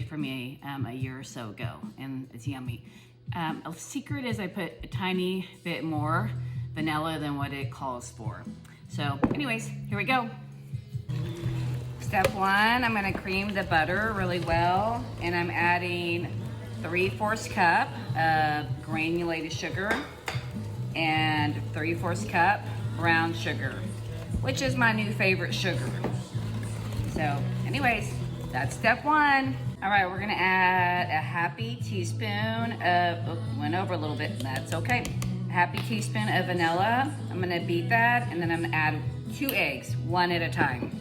for me a year or so ago, and it's yummy. A secret is I put a tiny bit more vanilla than what it calls for. So anyways, here we go. Step one, I'm gonna cream the butter really well, and I'm adding 3/4 cup of granulated sugar and 3/4 cup brown sugar, which is my new favorite sugar. So anyways, that's step one. All right, we're gonna add a happy teaspoon of, went over a little bit, that's okay. A happy teaspoon of vanilla. I'm gonna beat that, and then I'm gonna add 2 eggs, one at a time.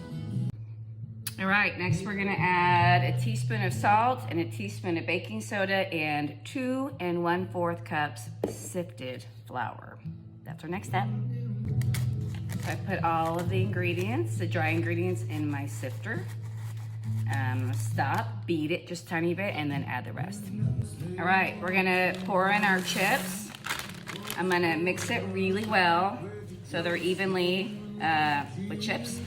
All right, next we're gonna add a teaspoon of salt and a teaspoon of baking soda and 2 1/4 cups sifted flour. That's our next step. So I put all of the ingredients, the dry ingredients, in my sifter. Stop, beat it just a tiny bit, and then add the rest. All right, we're gonna pour in our chips. I'm gonna mix it really well so they're evenly with chips.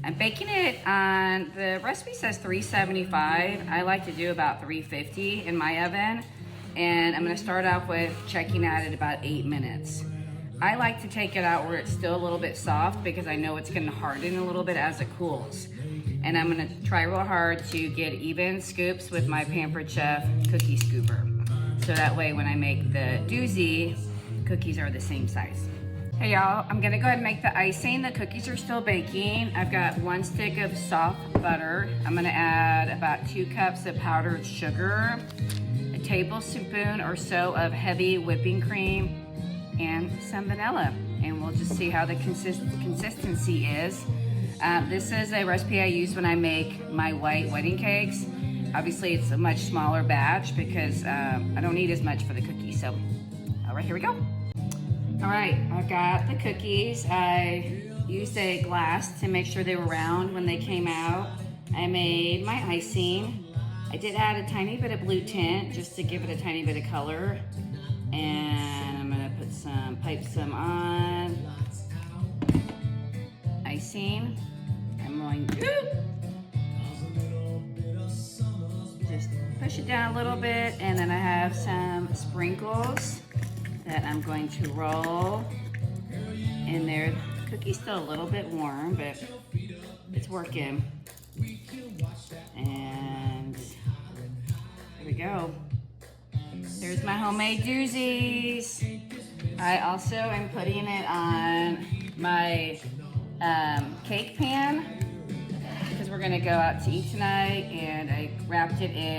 I'm baking it on, the recipe says 375. I like to do about 350 in my oven. And I'm gonna start off with checking out at about 8 minutes. I like to take it out where it's still a little bit soft because I know it's gonna harden a little bit as it cools. And I'm gonna try real hard to get even scoops with my Pampered Chef cookie scooper. So that way when I make the doozy, cookies are the same size. Hey y'all, I'm gonna go ahead and make the icing. The cookies are still baking. I've got 1 stick of soft butter. I'm gonna add about 2 cups of powdered sugar, a tablespoon or so of heavy whipping cream, and some vanilla. And we'll just see how the consistency is. This is a recipe I use when I make my white wedding cakes. Obviously it's a much smaller batch because I don't need as much for the cookies. So, all right, here we go. All right, I've got the cookies. I used a glass to make sure they were round when they came out. I made my icing. I did add a tiny bit of blue tint just to give it a tiny bit of color. And I'm gonna put pipe some on. Icing. I'm going to just push it down a little bit, and then I have some sprinkles that I'm going to roll in there. The cookie's still a little bit warm, but it's working. And here we go. There's my homemade doozies. I also am putting it on my cake pan because we're gonna go out to eat tonight, and I wrapped it in